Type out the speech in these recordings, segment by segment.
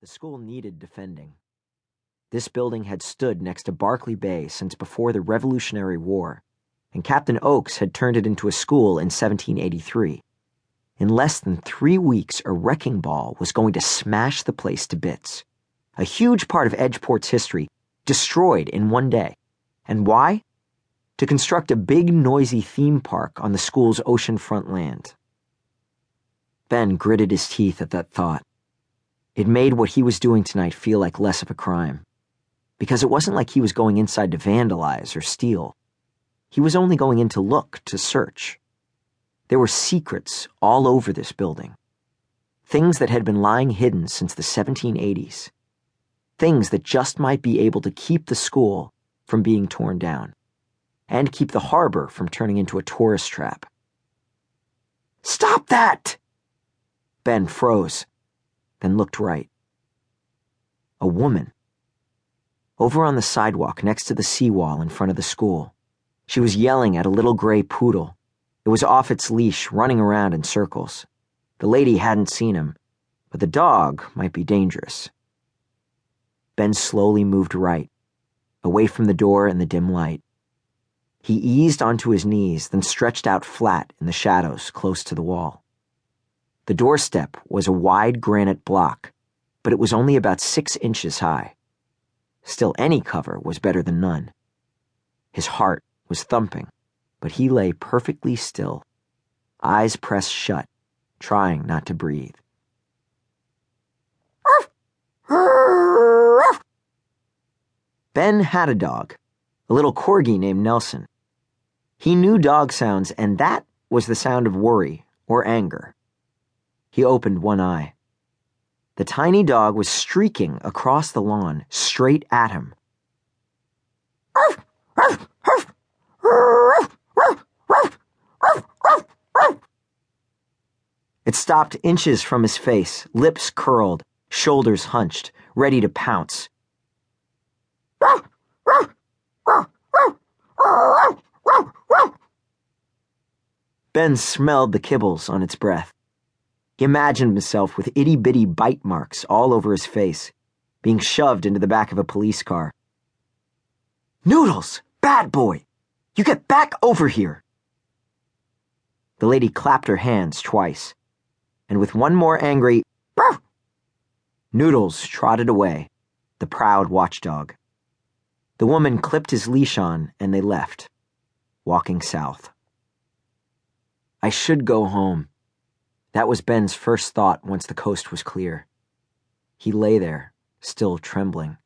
The school needed defending. This building had stood next to Barclay Bay since before the Revolutionary War, and Captain Oakes had turned it into a school in 1783. In less than 3 weeks, a wrecking ball was going to smash the place to bits. A huge part of Edgeport's history destroyed in one day. And why? To construct a big, noisy theme park on the school's oceanfront land. Ben gritted his teeth at that thought. It made what he was doing tonight feel like less of a crime. Because it wasn't like he was going inside to vandalize or steal. He was only going in to look, to search. There were secrets all over this building. Things that had been lying hidden since the 1780s. Things that just might be able to keep the school from being torn down. And keep the harbor from turning into a tourist trap. "Stop that!" Ben froze, then looked right. A woman. Over on the sidewalk next to the seawall in front of the school. She was yelling at a little gray poodle. It was off its leash, running around in circles. The lady hadn't seen him, but the dog might be dangerous. Ben slowly moved right, away from the door and the dim light. He eased onto his knees, then stretched out flat in the shadows close to the wall. The doorstep was a wide granite block, but it was only about 6 inches high. Still, any cover was better than none. His heart was thumping, but he lay perfectly still, eyes pressed shut, trying not to breathe. Ben had a dog, a little corgi named Nelson. He knew dog sounds, and that was the sound of worry or anger. He opened one eye. The tiny dog was streaking across the lawn, straight at him. It stopped inches from his face, lips curled, shoulders hunched, ready to pounce. Ben smelled the kibbles on its breath. He imagined himself with itty-bitty bite marks all over his face, being shoved into the back of a police car. "Noodles! Bad boy! You get back over here!" The lady clapped her hands twice, and with one more angry "Ruff!" Noodles trotted away, the proud watchdog. The woman clipped his leash on, and they left, walking south. I should go home. That was Ben's first thought once the coast was clear. He lay there, still trembling.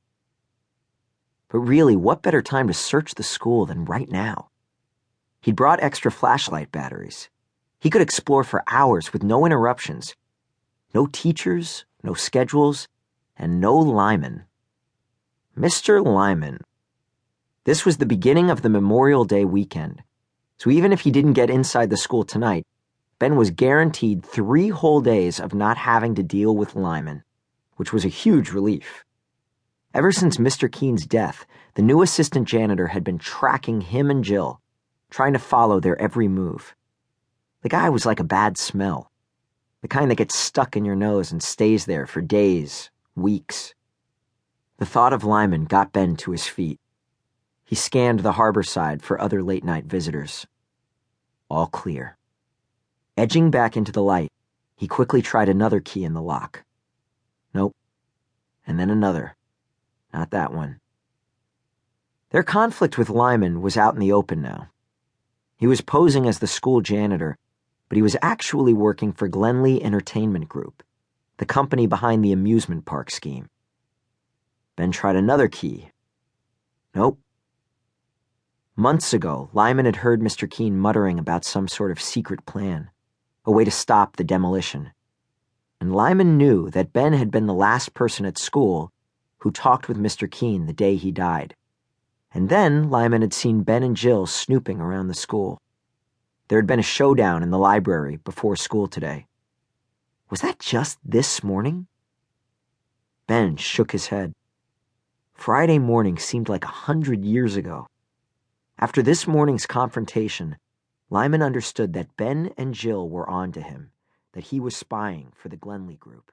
But really, what better time to search the school than right now? He'd brought extra flashlight batteries. He could explore for hours with no interruptions. No teachers, no schedules, and no Lyman. Mr. Lyman. This was the beginning of the Memorial Day weekend, so even if he didn't get inside the school tonight, Ben was guaranteed 3 whole days of not having to deal with Lyman, which was a huge relief. Ever since Mr. Keene's death, the new assistant janitor had been tracking him and Jill, trying to follow their every move. The guy was like a bad smell, the kind that gets stuck in your nose and stays there for days, weeks. The thought of Lyman got Ben to his feet. He scanned the harbor side for other late-night visitors. All clear. Edging back into the light, he quickly tried another key in the lock. Nope. And then another. Not that one. Their conflict with Lyman was out in the open now. He was posing as the school janitor, but he was actually working for Glenley Entertainment Group, the company behind the amusement park scheme. Ben tried another key. Nope. Months ago, Lyman had heard Mr. Keene muttering about some sort of secret plan, a way to stop the demolition. And Lyman knew that Ben had been the last person at school who talked with Mr. Keene the day he died. And then Lyman had seen Ben and Jill snooping around the school. There had been a showdown in the library before school today. Was that just this morning? Ben shook his head. Friday morning seemed like 100 years ago. After this morning's confrontation, Lyman understood that Ben and Jill were on to him, that he was spying for the Glenley group.